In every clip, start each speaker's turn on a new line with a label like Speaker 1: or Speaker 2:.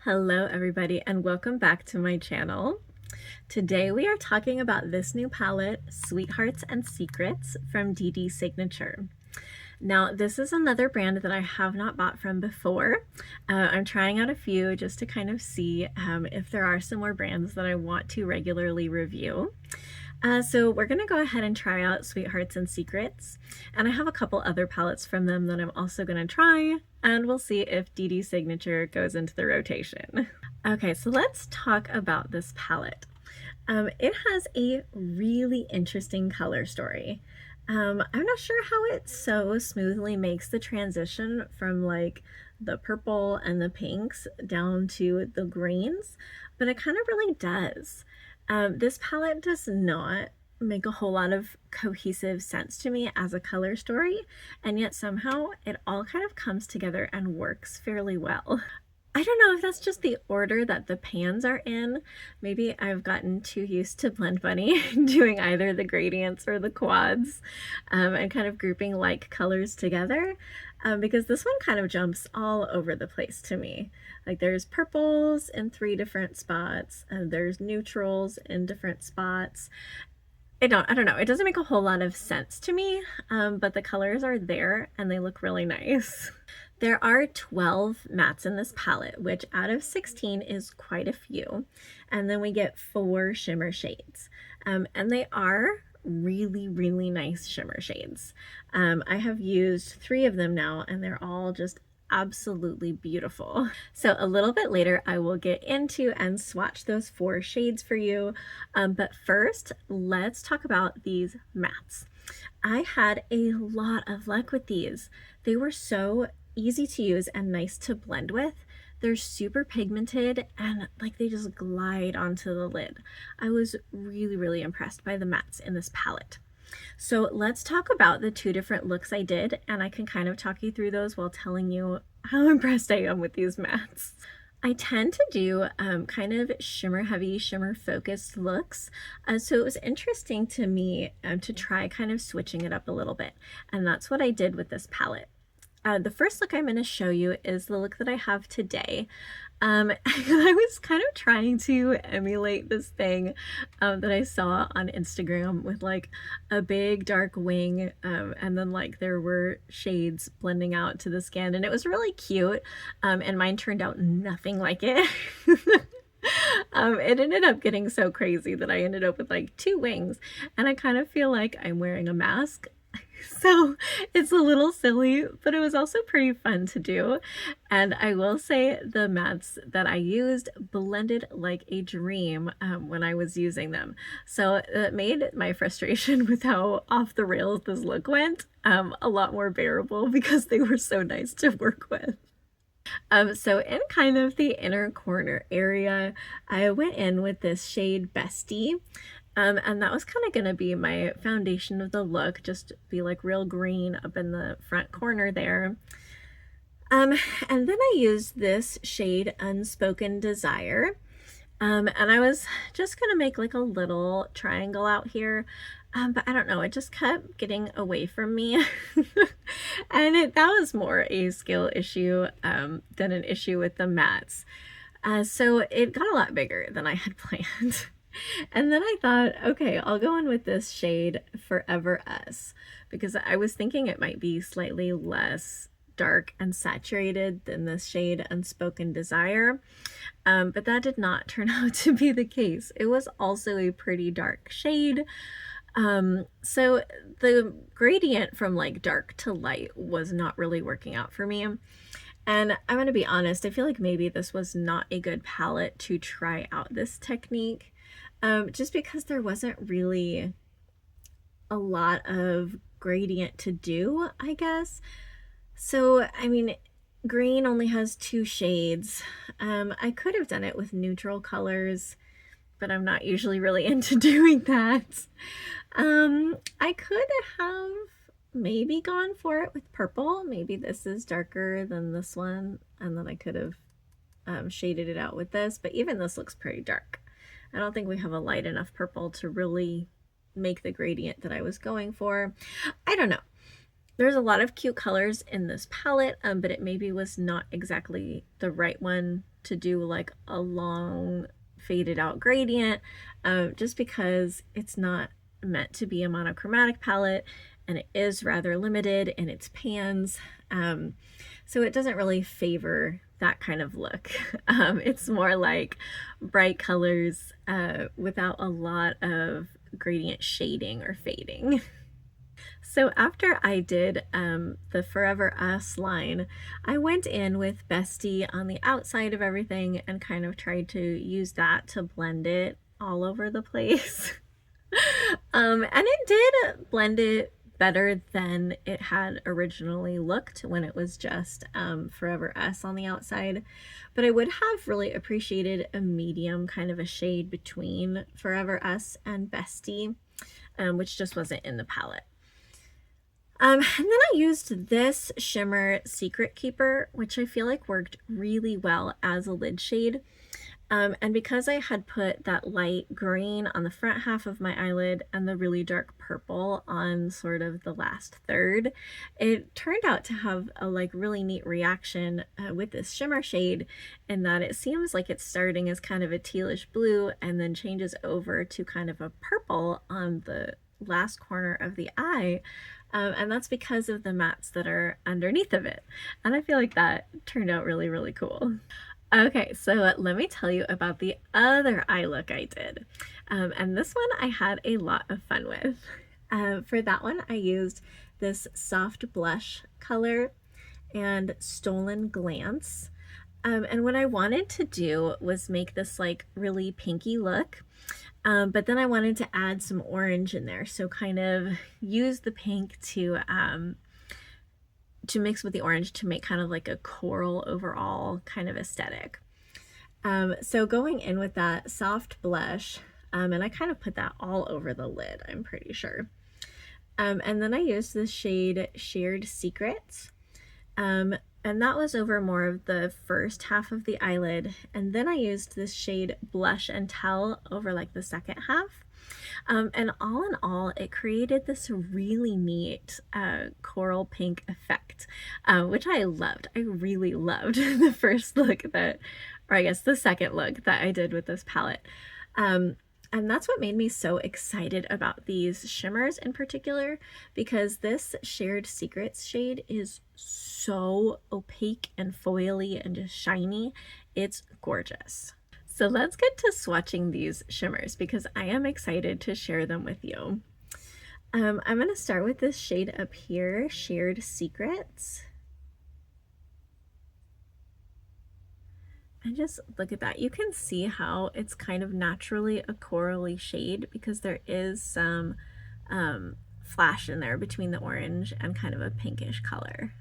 Speaker 1: Hello everybody and welcome back to my channel. Today we are talking about this new palette, Sweethearts and Secrets from Dede Signature. Now this is another brand that I have not bought from before. I'm trying out a few just to kind of see if there are some more brands that I want to regularly review. So we're going to go ahead and try out Sweethearts and Secrets, and I have a couple other palettes from them that I'm also going to try, and we'll see if Dede Signature goes into the rotation. Okay, so let's talk about this palette. It has a really interesting color story. I'm not sure how it so smoothly makes the transition from like the purple and the pinks down to the greens, but it kind of really does. This palette does not make a whole lot of cohesive sense to me as a color story, and yet somehow it all kind of comes together and works fairly well. I don't know if that's just the order that the pans are in. Maybe I've gotten too used to Blend Bunny doing either the gradients or the quads and kind of grouping like colors together because this one kind of jumps all over the place to me. Like there's purples in 3 different spots and there's neutrals in different spots. I don't know. It doesn't make a whole lot of sense to me, but the colors are there and they look really nice. There are 12 mattes in this palette, which out of 16 is quite a few. And then we get 4 shimmer shades. And they are really, really nice shimmer shades. I have used 3 of them now, and they're all just absolutely beautiful. So a little bit later I will get into and swatch those 4 shades for you, but first let's talk about these mattes. I had a lot of luck with these. They were so easy to use and nice to blend with. They're super pigmented and like they just glide onto the lid. I was really impressed by the mattes in this palette. So let's talk about the 2 different looks I did, and I can kind of talk you through those while telling you how impressed I am with these mattes. I tend to do kind of shimmer heavy, shimmer focused looks. So it was interesting to me to try kind of switching it up a little bit. And that's what I did with this palette. The first look I'm going to show you is the look that I have today. I was kind of trying to emulate this thing that I saw on Instagram with like a big dark wing and then like there were shades blending out to the skin, and it was really cute, and mine turned out nothing like it. It ended up getting so crazy that I ended up with like 2 wings, and I kind of feel like I'm wearing a mask. So it's a little silly, but it was also pretty fun to do. And I will say the mattes that I used blended like a dream when I was using them. So it made my frustration with how off the rails this look went a lot more bearable because they were so nice to work with. So in kind of the inner corner area, I went in with this shade Bestie. And that was kind of going to be my foundation of the look, just be like real green up in the front corner there. And then I used this shade Unspoken Desire. And I was just going to make like a little triangle out here. But I don't know, it just kept getting away from me. And that was more a skill issue than an issue with the mattes. So it got a lot bigger than I had planned. And then I thought, okay, I'll go in with this shade Forever Us, because I was thinking it might be slightly less dark and saturated than this shade Unspoken Desire, but that did not turn out to be the case. It was also a pretty dark shade. So the gradient from like dark to light was not really working out for me. And I'm going to be honest, I feel like maybe this was not a good palette to try out this technique. Just because there wasn't really a lot of gradient to do, I guess. So, I mean, green only has 2 shades. I could have done it with neutral colors, but I'm not usually really into doing that. I could have maybe gone for it with purple. Maybe this is darker than this one, and then I could have shaded it out with this, but even this looks pretty dark. I don't think we have a light enough purple to really make the gradient that I was going for. I don't know. There's a lot of cute colors in this palette, but it maybe was not exactly the right one to do like a long faded out gradient, just because it's not meant to be a monochromatic palette and it is rather limited in its pans. So it doesn't really favor that kind of look. It's more like bright colors without a lot of gradient shading or fading. So after I did the Forever Us line, I went in with Bestie on the outside of everything and kind of tried to use that to blend it all over the place. And it did blend it better than it had originally looked when it was just Forever Us on the outside. But I would have really appreciated a medium kind of a shade between Forever Us and Bestie, which just wasn't in the palette. And then I used this shimmer Secret Keeper, which I feel like worked really well as a lid shade. And because I had put that light green on the front half of my eyelid and the really dark purple on sort of the last third, it turned out to have a like really neat reaction with this shimmer shade, in that it seems like it's starting as kind of a tealish blue and then changes over to kind of a purple on the last corner of the eye. And that's because of the mattes that are underneath of it. And I feel like that turned out really, really cool. Okay, so let me tell you about the other eye look I did. And this one I had a lot of fun with. For that one, I used this soft blush color and Stolen Glance. And what I wanted to do was make this like really pinky look. But then I wanted to add some orange in there. So kind of use the pink to mix with the orange to make kind of like a coral overall kind of aesthetic. So going in with that soft blush, and I kind of put that all over the lid, I'm pretty sure. And then I used the shade Shared Secrets. And that was over more of the first half of the eyelid. And then I used this shade Blush and Tell over like the second half. And all in all, it created this really neat coral pink effect, which I loved. I really loved the first look that, or I guess the second look that I did with this palette. And that's what made me so excited about these shimmers in particular, because this Shared Secrets shade is so opaque and foily and just shiny. It's gorgeous. So let's get to swatching these shimmers because I am excited to share them with you. I'm going to start with this shade up here, Shared Secrets. And just look at that. You can see how it's kind of naturally a corally shade because there is some flash in there between the orange and kind of a pinkish color.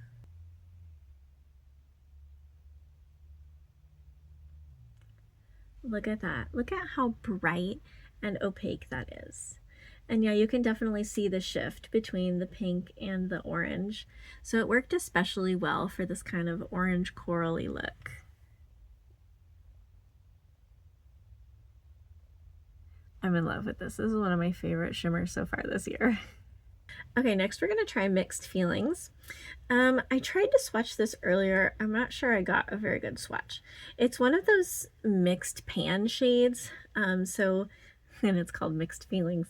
Speaker 1: Look at that. Look at how bright and opaque that is. And yeah, you can definitely see the shift between the pink and the orange. So it worked especially well for this kind of orange corally look. I'm in love with this. This is one of my favorite shimmers so far this year. Okay, next we're going to try Mixed Feelings. I tried to swatch this earlier. I'm not sure I got a very good swatch. It's one of those mixed pan shades. And it's called Mixed Feelings.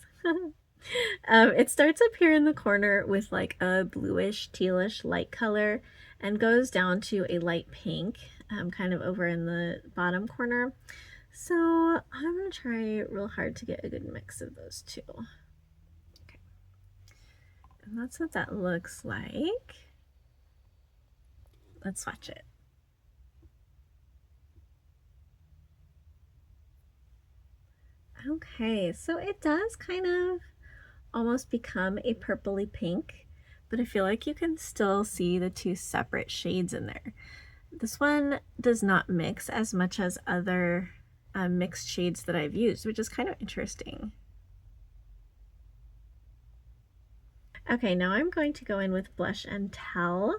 Speaker 1: It starts up here in the corner with like a bluish tealish light color and goes down to a light pink, kind of over in the bottom corner. So I'm going to try real hard to get a good mix of those two. Okay. And that's what that looks like. Let's swatch it. Okay, so it does kind of almost become a purpley pink, but I feel like you can still see the two separate shades in there. This one does not mix as much as other mixed shades that I've used, which is kind of interesting. Okay, now I'm going to go in with Blush and Tell.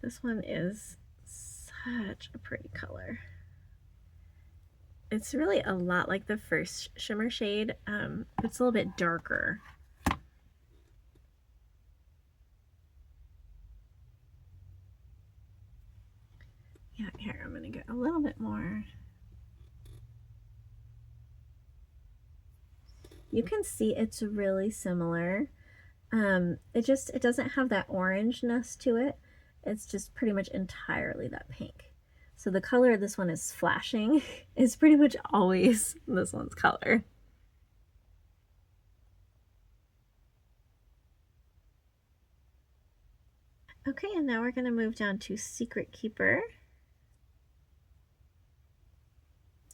Speaker 1: This one is such a pretty color. It's really a lot like the first shimmer shade. It's a little bit darker. Yeah, here, I'm gonna get a little bit more. You can see it's really similar. It doesn't have that orangeness to it. It's just pretty much entirely that pink. So the color of this one is flashing. It's pretty much always this one's color. Okay, and now we're going to move down to Secret Keeper.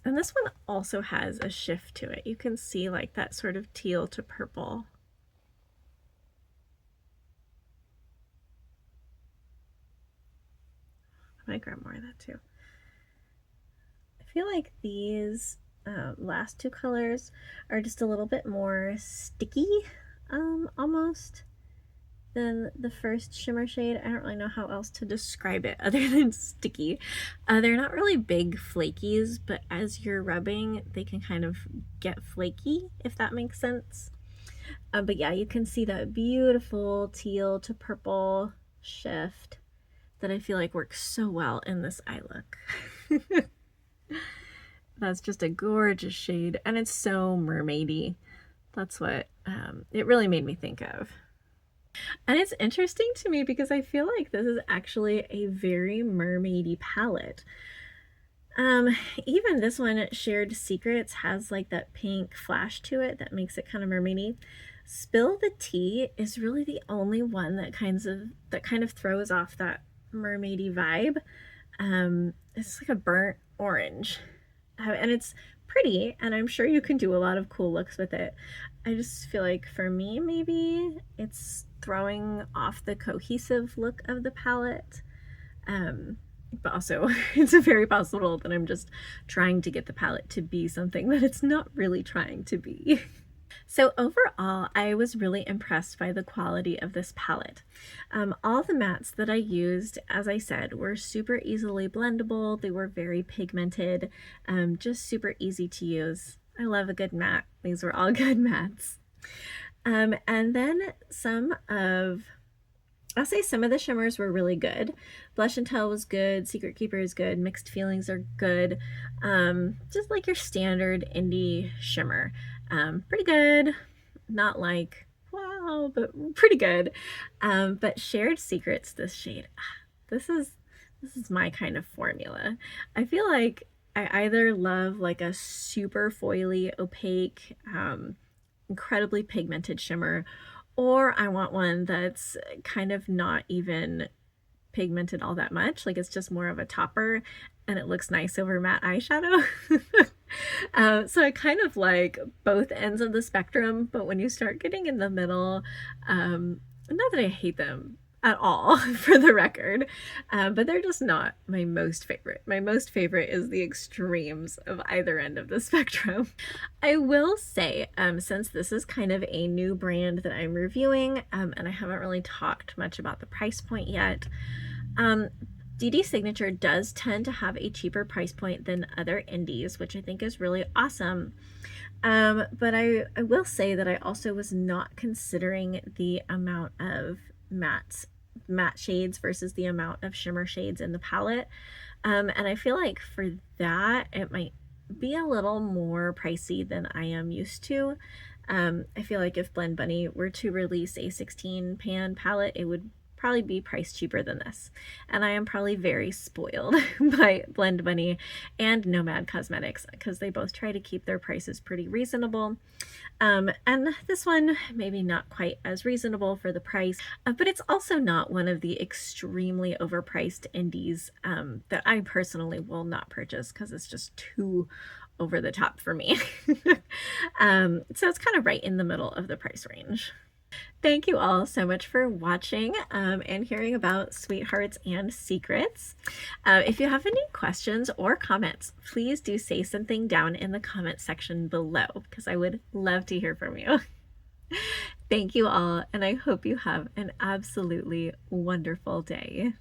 Speaker 1: And this one also has a shift to it. You can see like that sort of teal to purple. I might grab more of that too. I feel like these last two colors are just a little bit more sticky, almost, than the first shimmer shade. I don't really know how else to describe it other than sticky. They're not really big flakies, but as you're rubbing, they can kind of get flaky, if that makes sense. But yeah, you can see that beautiful teal to purple shift that I feel like works so well in this eye look. That's just a gorgeous shade, and it's so mermaidy. That's what it really made me think of. And it's interesting to me because I feel like this is actually a very mermaidy palette. Even this one, Shared Secrets, has like that pink flash to it that makes it kind of mermaidy. Spill the Tea is really the only one that kind of throws off that mermaidy vibe. It's like a burnt orange, and it's pretty, and I'm sure you can do a lot of cool looks with it. I just feel like for me, maybe it's throwing off the cohesive look of the palette. But also it's very possible that I'm just trying to get the palette to be something that it's not really trying to be. So overall, I was really impressed by the quality of this palette. All the mattes that I used, as I said, were super easily blendable. They were very pigmented, just super easy to use. I love a good matte. These were all good mattes. And then I'll say some of the shimmers were really good. Blush and Tell was good. Secret Keeper is good. Mixed Feelings are good. Just like your standard indie shimmer. Pretty good. Not like, wow, but pretty good. But Shared Secrets, this shade, this is my kind of formula. I feel like I either love like a super foily, opaque, incredibly pigmented shimmer, or I want one that's kind of not even pigmented all that much. Like it's just more of a topper and it looks nice over matte eyeshadow. So I kind of like both ends of the spectrum, but when you start getting in the middle, not that I hate them at all for the record, but they're just not my most favorite. My most favorite is the extremes of either end of the spectrum. I will say, since this is kind of a new brand that I'm reviewing, and I haven't really talked much about the price point yet, Dede Signature does tend to have a cheaper price point than other indies, which I think is really awesome. But I will say that I also was not considering the amount of matte shades versus the amount of shimmer shades in the palette. And I feel like for that, it might be a little more pricey than I am used to. I feel like if Blend Bunny were to release a 16 pan palette, it would probably be priced cheaper than this. And I am probably very spoiled by Blend Bunny and Nomad Cosmetics because they both try to keep their prices pretty reasonable. And this one maybe not quite as reasonable for the price, but it's also not one of the extremely overpriced indies that I personally will not purchase because it's just too over the top for me. So it's kind of right in the middle of the price range. Thank you all so much for watching and hearing about Sweethearts and Secrets. If you have any questions or comments, please do say something down in the comment section below because I would love to hear from you. Thank you all, and I hope you have an absolutely wonderful day.